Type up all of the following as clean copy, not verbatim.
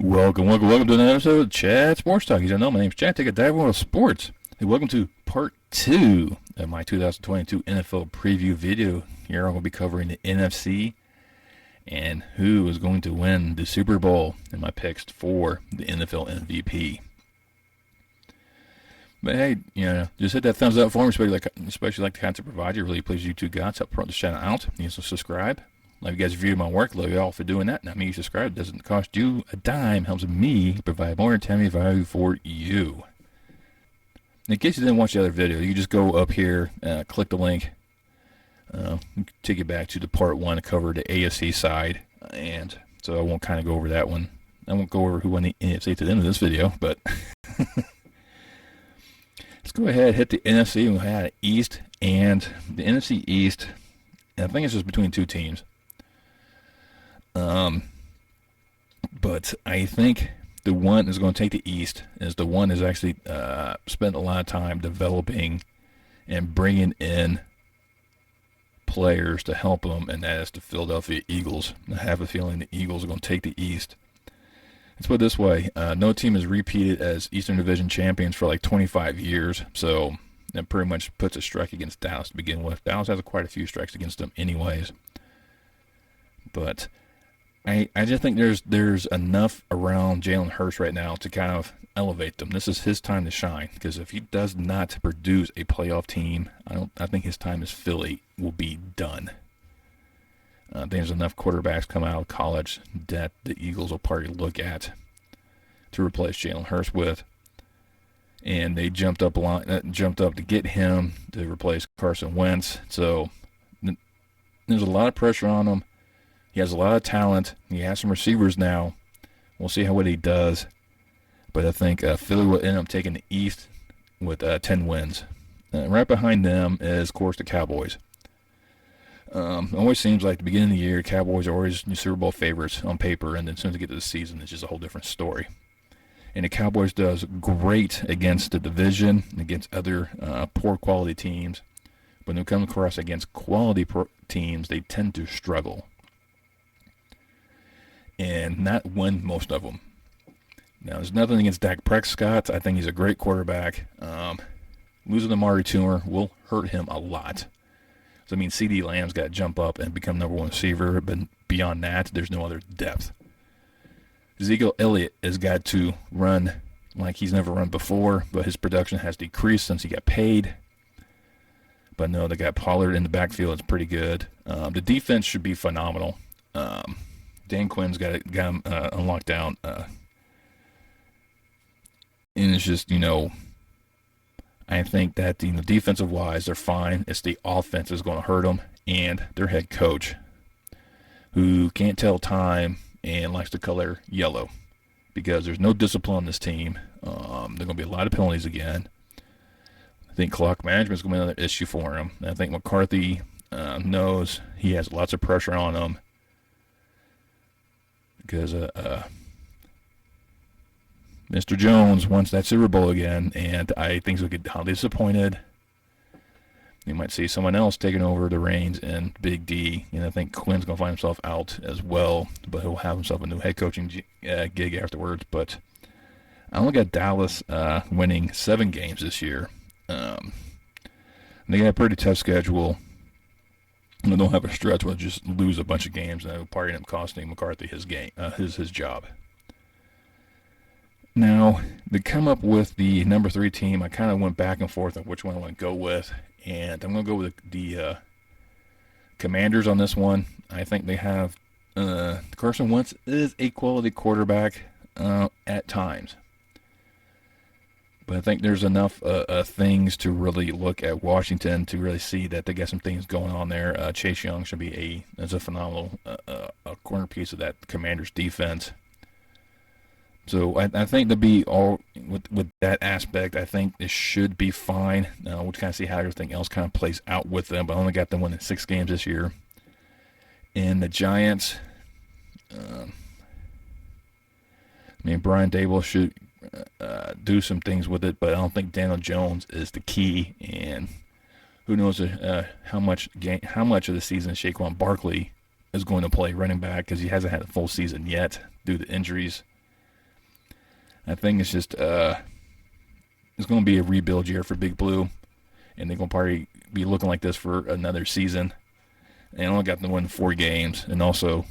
Welcome to another episode of Chad Sports Talk. You don't know, my name's Chad. Take a dive into sports. Hey, welcome to part 2 of my 2022 NFL preview video. Here I'm going to be covering the NFC and who is going to win the Super Bowl and my picks for the NFL MVP. But hey, just hit that thumbs up for me, especially like the content provided. It really pleases you two guys. Help promote the channel out. You can subscribe. Love you guys reviewing my work. Love you all for doing that. Not me, you subscribe. It doesn't cost you a dime. Helps me provide more entertainment value for you. In case you didn't watch the other video, you just go up here, click the link. Take you back to the part 1 to cover the AFC side. And so I won't kind of go over that one. I won't go over who won the NFC to the end of this video, but let's go ahead and hit the NFC. We'll have the East, and the NFC East, I think it's just between two teams. But I think the one that's going to take the East is the one that's actually spent a lot of time developing and bringing in players to help them, and that is the Philadelphia Eagles. I have a feeling the Eagles are going to take the East. Let's put it this way. No team has repeated as Eastern Division champions for like 25 years, so that pretty much puts a strike against Dallas to begin with. Dallas has quite a few strikes against them anyways. But I just think there's enough around Jalen Hurts right now to kind of elevate them. This is his time to shine, because if he does not produce a playoff team, I think his time as Philly will be done. I think there's enough quarterbacks coming out of college that the Eagles will probably look at to replace Jalen Hurts with. And they jumped up to get him to replace Carson Wentz. So there's a lot of pressure on him. He has a lot of talent. He has some receivers now. We'll see what he does. But I think Philly will end up taking the East with 10 wins. Right behind them is, of course, the Cowboys. It always seems like the beginning of the year, Cowboys are always Super Bowl favorites on paper, and then as soon as they get to the season, it's just a whole different story. And the Cowboys does great against the division, against other poor quality teams. But when they come across against quality teams, they tend to struggle and not win most of them. Now, there's nothing against Dak Prescott. I think he's a great quarterback. Losing Amari Cooper will hurt him a lot. So, CeeDee Lamb's got to jump up and become number 1 receiver, but beyond that, there's no other depth. Ezekiel Elliott has got to run like he's never run before, but his production has decreased since he got paid. But no, they got Pollard in the backfield. It's pretty good. The defense should be phenomenal. Dan Quinn's got him on lockdown. And it's just, I think that defensive-wise, they're fine. It's the offense is going to hurt them, and their head coach, who can't tell time and likes the color yellow, because there's no discipline on this team. There are going to be a lot of penalties again. I think clock management is going to be another issue for him. And I think McCarthy knows he has lots of pressure on him, because Mr. Jones wants that Super Bowl again, and I think he'll get highly disappointed. You might see someone else taking over the reins in Big D, and I think Quinn's going to find himself out as well, but he'll have himself a new head coaching gig afterwards. But I look at Dallas winning 7 games this year. They got a pretty tough schedule. They don't have a stretch where they just lose a bunch of games, and it'll probably end up costing McCarthy his job. Now, to come up with the number 3 team, I kind of went back and forth on which one I want to go with, and I'm going to go with the Commanders on this one. I think they have Carson Wentz is a quality quarterback at times, but I think there's enough things to really look at Washington to really see that they got some things going on there. Chase Young should be a phenomenal corner piece of that Commanders defense. So I think to be all with that aspect, I think it should be fine. We'll kind of see how everything else kind of plays out with them. But I only got them winning 6 games this year. And the Giants, Brian Dable should do some things with it, but I don't think Daniel Jones is the key. And who knows how much of the season Saquon Barkley is going to play running back, because he hasn't had a full season yet due to injuries. I think it's just it's going to be a rebuild year for Big Blue, and they're going to probably be looking like this for another season. And only got to win 4 games, and also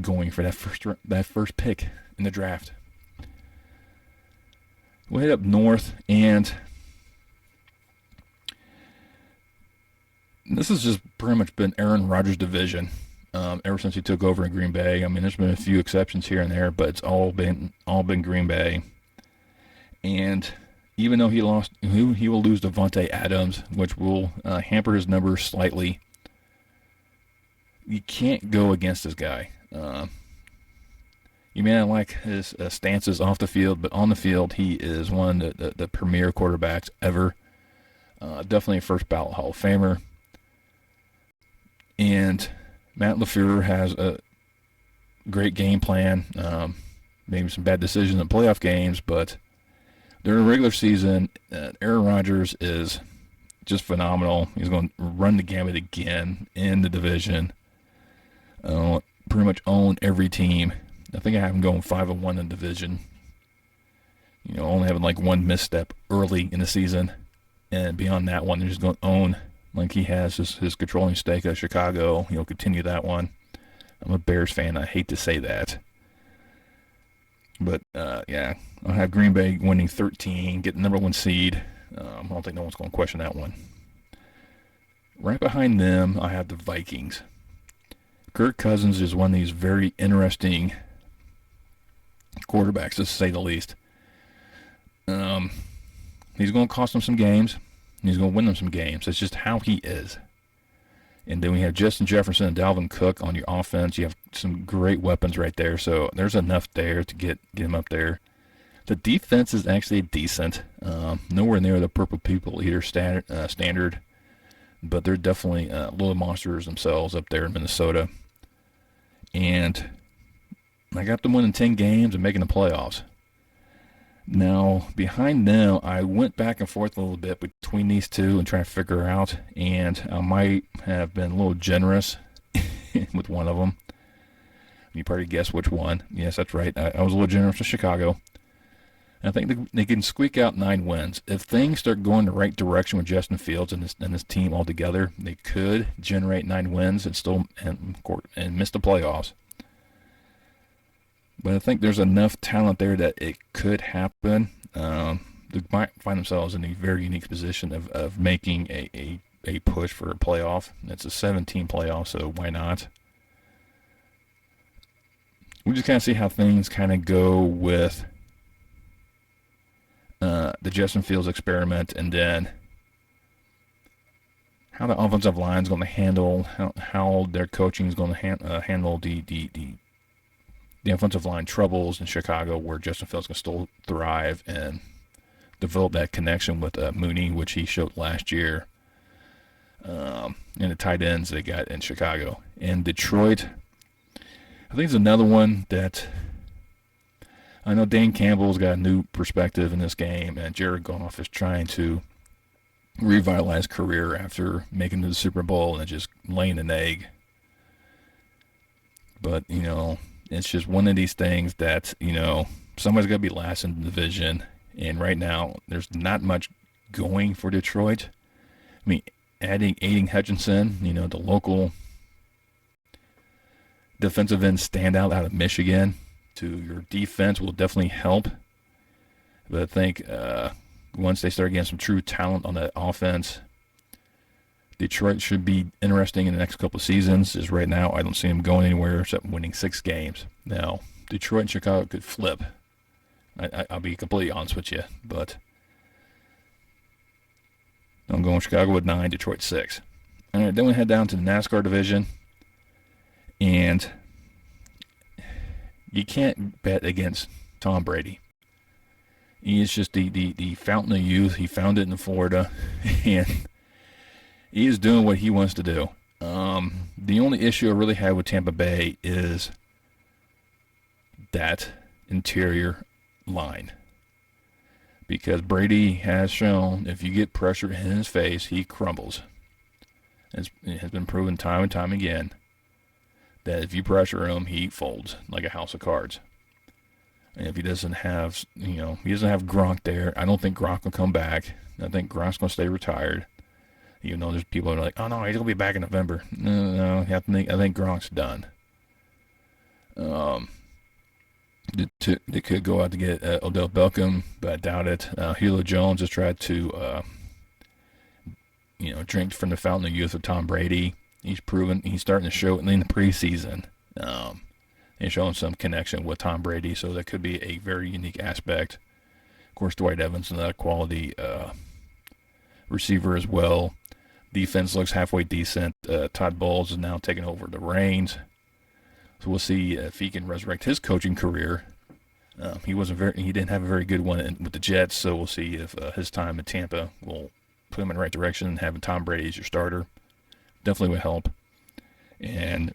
going for that first pick in the draft. We'll head up north, and this has just pretty much been Aaron Rodgers' division ever since he took over in Green Bay. I mean, there's been a few exceptions here and there, but it's all been Green Bay. And even though he will lose Devontae Adams, which will hamper his numbers slightly. You can't go against this guy. You may not like his stances off the field, but on the field, he is one of the premier quarterbacks ever. Definitely a first ballot Hall of Famer. And Matt LaFleur has a great game plan. Maybe some bad decisions in playoff games, but during the regular season, Aaron Rodgers is just phenomenal. He's going to run the gamut again in the division. Pretty much own every team. I think I have him going 5-1 in the division. Only having like one misstep early in the season, and beyond that one, they're just going to own like he has his controlling stake at Chicago. He'll continue that one. I'm a Bears fan. I hate to say that, but yeah, I'll have Green Bay winning 13, get the number 1 seed. I don't think no one's going to question that one. Right behind them, I have the Vikings. Kirk Cousins is one of these very interesting quarterbacks, to say the least. He's going to cost them some games. He's going to win them some games. It's just how he is. And then we have Justin Jefferson and Dalvin Cook on your offense. You have some great weapons right there. So there's enough there to get him up there. The defense is actually decent. Nowhere near the Purple People Eater standard. But they're definitely little monsters themselves up there in Minnesota. And I got them winning 10 games and making the playoffs. Now, behind them, I went back and forth a little bit between these two and trying to figure out, and I might have been a little generous with one of them. You probably guess which one. Yes, that's right. I was a little generous with Chicago. I think they can squeak out 9 wins. If things start going the right direction with Justin Fields and this team altogether, they could generate 9 wins and miss the playoffs. But I think there's enough talent there that it could happen. They might find themselves in a very unique position of making a push for a playoff. It's a 17 playoff, so why not? We just kind of see how things kind of go with the Justin Fields experiment, and then how the offensive line is going to handle, how their coaching is going to handle the offensive line troubles in Chicago, where Justin Fields can still thrive and develop that connection with Mooney, which he showed last year, and the tight ends they got in Chicago. And Detroit, I think, is another one that I know Dan Campbell's got a new perspective in this game, and Jared Goff is trying to revitalize his career after making it to the Super Bowl and just laying an egg. But, it's just one of these things that, somebody's got to be last in the division. And right now, there's not much going for Detroit. I mean, adding Aiden Hutchinson, the local defensive end standout out of Michigan, to your defense will definitely help. But I think once they start getting some true talent on that offense, Detroit should be interesting in the next couple of seasons. As right now, I don't see them going anywhere except winning 6 games. Now, Detroit and Chicago could flip. I'll be completely honest with you, but I'm going Chicago with 9, Detroit 6. All right, then we head down to the NASCAR division, and you can't bet against Tom Brady. He is just the fountain of youth. He found it in Florida, and he is doing what he wants to do. The only issue I really have with Tampa Bay is that interior line. Because Brady has shown if you get pressure in his face, he crumbles. It has been proven time and time again that if you pressure him, he folds like a house of cards. And if he doesn't have, he doesn't have Gronk there, I don't think Gronk will come back. I think Gronk's going to stay retired. Even though there's people that are like, oh no, he's going to be back in November. No, I think Gronk's done. They could go out to get Odell Beckham, but I doubt it. Julio Jones has tried to, drink from the fountain of youth of Tom Brady. He's proven he's starting to show it in the preseason. And showing some connection with Tom Brady, so that could be a very unique aspect. Of course, Dwight Evans is a quality receiver as well. Defense looks halfway decent. Todd Bowles is now taking over the reins. So we'll see if he can resurrect his coaching career. He didn't have a very good one with the Jets, so we'll see if his time in Tampa will put him in the right direction. And having Tom Brady as your starter definitely would help. And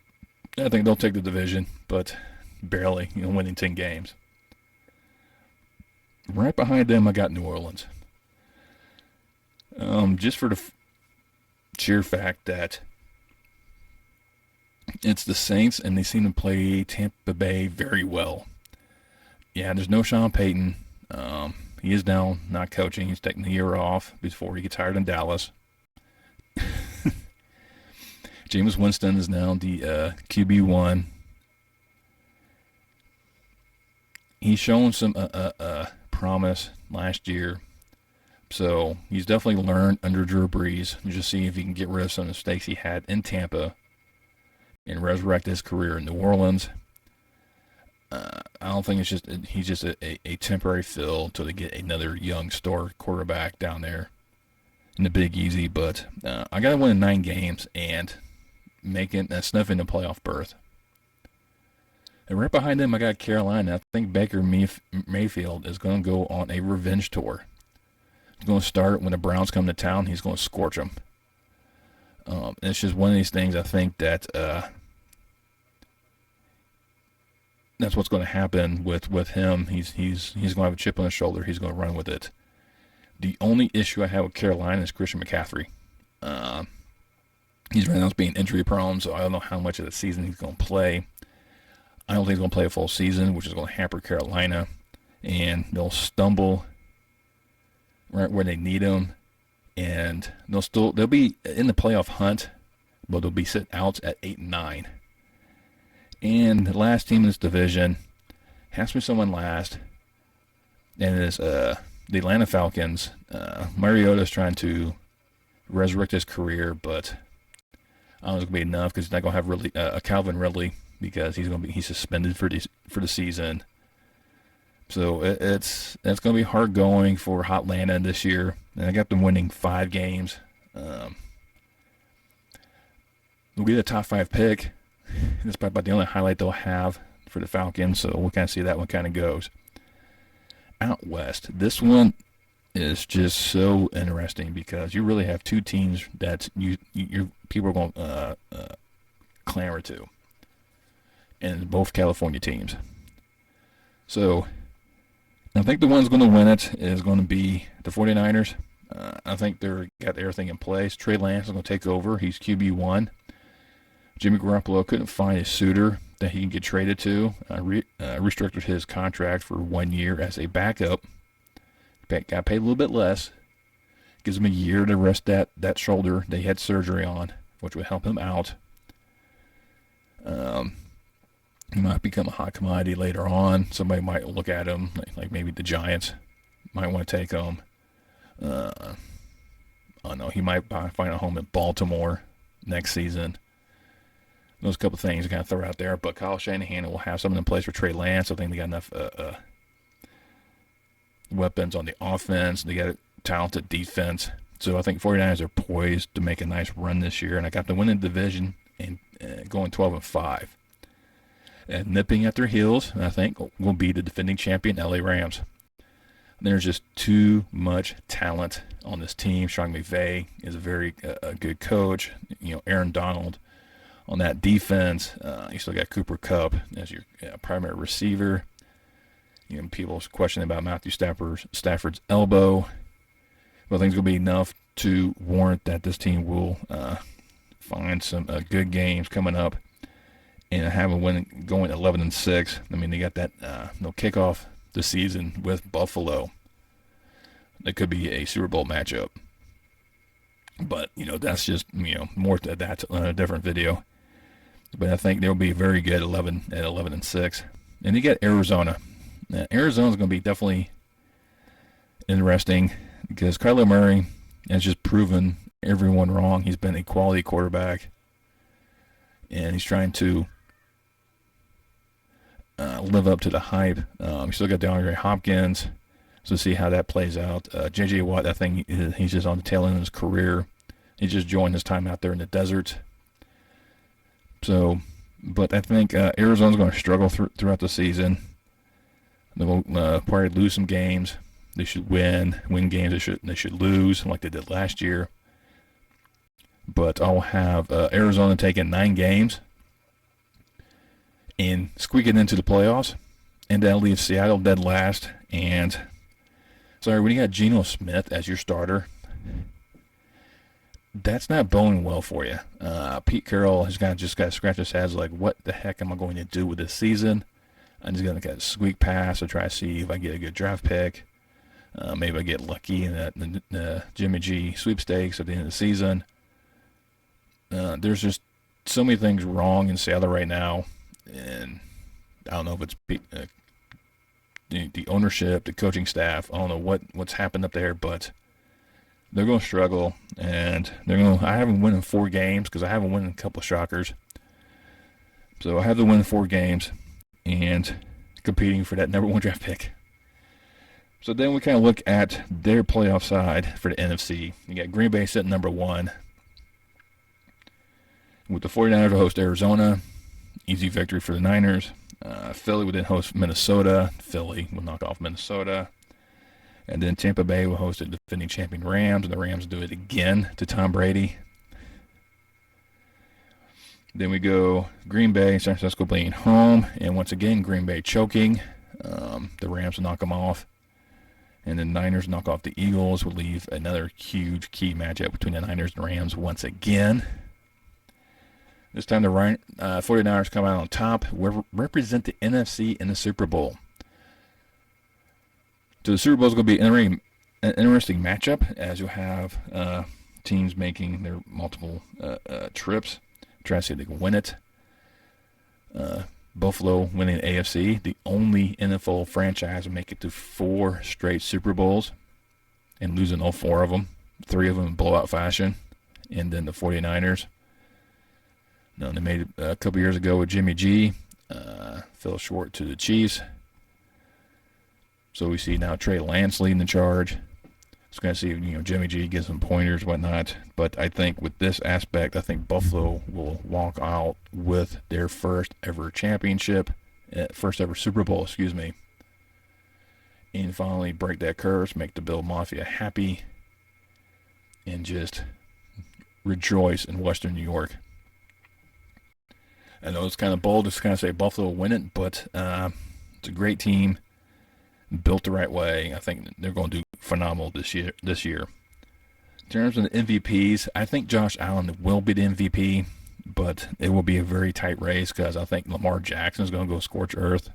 I think they'll take the division, but barely, winning 10 games. Right behind them, I got New Orleans. Just for the sheer fact that it's the Saints, and they seem to play Tampa Bay very well. Yeah, there's no Sean Payton. He is now not coaching. He's taking the year off before he gets hired in Dallas. Jameis Winston is now the QB1. He's shown some promise last year. So he's definitely learned under Drew Brees. You just see if he can get rid of some mistakes he had in Tampa and resurrect his career in New Orleans. I don't think he's just a temporary fill until they get another young star quarterback down there in the Big Easy. But I got to win 9 games and snuffing the playoff berth. And right behind them, I got Carolina. I think Baker Mayfield is going to go on a revenge tour. He's going to start when the Browns come to town. He's going to scorch them. It's just one of these things. I think that that's what's going to happen with him. He's going to have a chip on his shoulder. He's going to run with it. The only issue I have with Carolina is Christian McCaffrey. He's right now being injury prone, so I don't know how much of the season he's going to play. I don't think he's going to play a full season, which is going to hamper Carolina, and they'll stumble right where they need him, and they'll be in the playoff hunt, but they'll be sitting out at 8-9. And the last team in this division has to be someone last, and it is the Atlanta Falcons. Mariota's trying to resurrect his career, but I don't know if it's going to be enough because he's not going to have Calvin Ridley because he's suspended for the season. So it's going to be hard going for Hotlanta this year. And I got them winning 5 games. We'll get a top 5 pick. That's probably about the only highlight they'll have for the Falcons. So we'll kind of see that one kind of goes. Out west, this one is just so interesting because you really have 2 teams that you people are going to clamor to, and both California teams. So I think the one's going to win it is going to be the 49ers. I think they've got everything in place. Trey Lance is going to take over. He's QB1. Jimmy Garoppolo couldn't find a suitor that he can get traded to. Restricted his contract for 1 year as a backup. Got paid a little bit less. Gives him a year to rest that shoulder they had surgery on, which would help him out. He might become a hot commodity later on. Somebody might look at him, like maybe the Giants might want to take him. I don't know. He might find a home in Baltimore next season. Those couple things to kind of throw out there. But Kyle Shanahan will have something in place for Trey Lance. I think they got enough weapons on the offense. They got a talented defense. So I think 49ers are poised to make a nice run this year. And I got them winning the division and going 12-5. And nipping at their heels, I think, will be the defending champion LA Rams. There's just too much talent on this team. Sean McVay is a very good coach. Aaron Donald on that defense. You still got Cooper Kupp as your primary receiver. People questioning about Matthew Stafford's elbow. But I think it's going to be enough to warrant that this team will find some good games coming up. and I have them going 11-6. I mean, they got that they'll kick off the season with Buffalo. That could be a Super Bowl matchup. But, that's just, more to that on a different video. But I think they'll be very good 11-6. And you get Arizona. Now, Arizona's going to be definitely interesting because Kyler Murray has just proven everyone wrong. He's been a quality quarterback. And he's trying to live up to the hype. You still got DeAndre Hopkins. So see how that plays out. J.J. Watt, I think he's just on the tail end of his career. He just joined his time out there in the desert. So, but I think Arizona's going to struggle throughout the season. They'll probably lose some games. They should win games they should lose, like they did last year. But I'll have Arizona taking 9 games and squeaking into the playoffs. And that'll leave Seattle dead last. And sorry, when you got Geno Smith as your starter, that's not boding well for you. Pete Carroll has just got to scratch his head like, what the heck am I going to do with this season? I'm just going to get a squeak pass or try to see if I get a good draft pick. Maybe I get lucky in the Jimmy G sweepstakes at the end of the season. There's just so many things wrong in Seattle right now. And I don't know if it's the ownership, the coaching staff. I don't know what's happened up there, but they're going to struggle, and I haven't won in 4 games because I haven't won in a couple of shockers. So I have to win 4 games and competing for that number 1 draft pick. So then we kind of look at their playoff side for the NFC. You got Green Bay sitting number 1. With the 49ers will host Arizona. Easy victory for the Niners. Philly would then host Minnesota. Philly will knock off Minnesota. And then Tampa Bay will host the defending champion Rams, and the Rams do it again to Tom Brady. Then we go Green Bay, San Francisco being home, and once again Green Bay choking. The Rams will knock them off. And the Niners knock off the Eagles, will leave another huge key matchup between the Niners and Rams once again. This time the 49ers come out on top, represent the NFC in the Super Bowl. So the Super Bowl is going to be an interesting matchup as you have teams making their multiple trips, trying to see if they can win it. Buffalo winning the AFC, the only NFL franchise to make it to 4 straight Super Bowls and losing all 4 of them, 3 of them in blowout fashion, and then the 49ers. Now, they made it a couple years ago with Jimmy G, fell short to the Chiefs. So we see now Trey Lance leading the charge. It's going to see, Jimmy G get some pointers, whatnot. But I think with this aspect, I think Buffalo will walk out with their first ever championship, first ever Super Bowl, and finally break that curse, make the Bill Mafia happy, and just rejoice in Western New York. I know it's kind of bold to kind of say Buffalo will win it, but it's a great team, built the right way. I think they're going to do phenomenal this year. In terms of the MVPs, I think Josh Allen will be the MVP, but it will be a very tight race because I think Lamar Jackson is going to go scorch earth,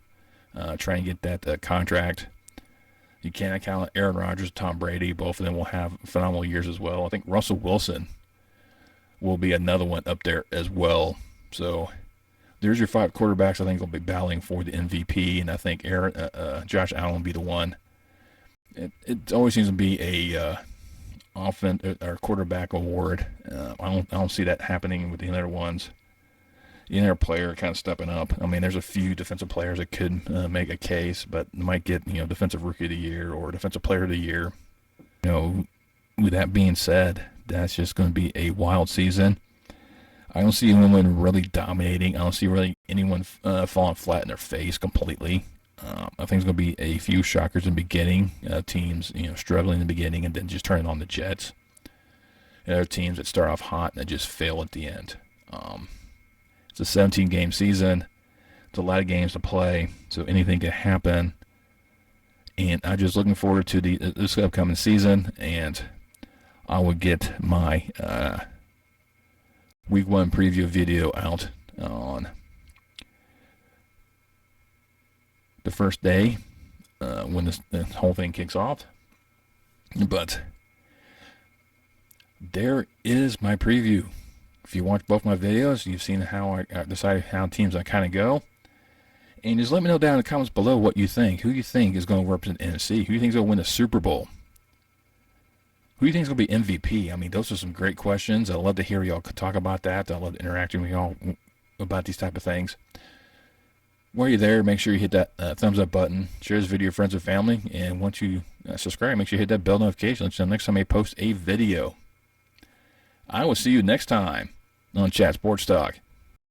try and get that contract. You can't count Aaron Rodgers, Tom Brady. Both of them will have phenomenal years as well. I think Russell Wilson will be another one up there as well. So there's your 5 quarterbacks I think will be battling for the MVP, and I think Josh Allen will be the one. It always seems to be a offense or quarterback award. I don't see that happening with the other ones. The other player kind of stepping up. I mean, there's a few defensive players that could make a case, but might get defensive rookie of the year or defensive player of the year. With that being said, that's just going to be a wild season. I don't see anyone really dominating. I don't see really anyone falling flat in their face completely. I think it's going to be a few shockers in the beginning. Teams, struggling in the beginning and then just turning on the jets. And other teams that start off hot and that just fail at the end. It's a 17-game season. It's a lot of games to play, so anything can happen. And I'm just looking forward to this upcoming season, and I will get my Week 1 preview video out on the first day when the whole thing kicks off. But there is my preview. If you watch both my videos, you've seen how I decided how teams I kind of go. And just let me know down in the comments below what you think. Who you think is going to represent NFC? Who you think is going to win the Super Bowl? Who do you think is going to be MVP? I mean, those are some great questions. I'd love to hear y'all talk about that. I'd love to interact with y'all about these type of things. While you're there, make sure you hit that thumbs up button. Share this video with friends and family. And once you subscribe, make sure you hit that bell notification so next time I post a video. I will see you next time on Chat Sports Talk.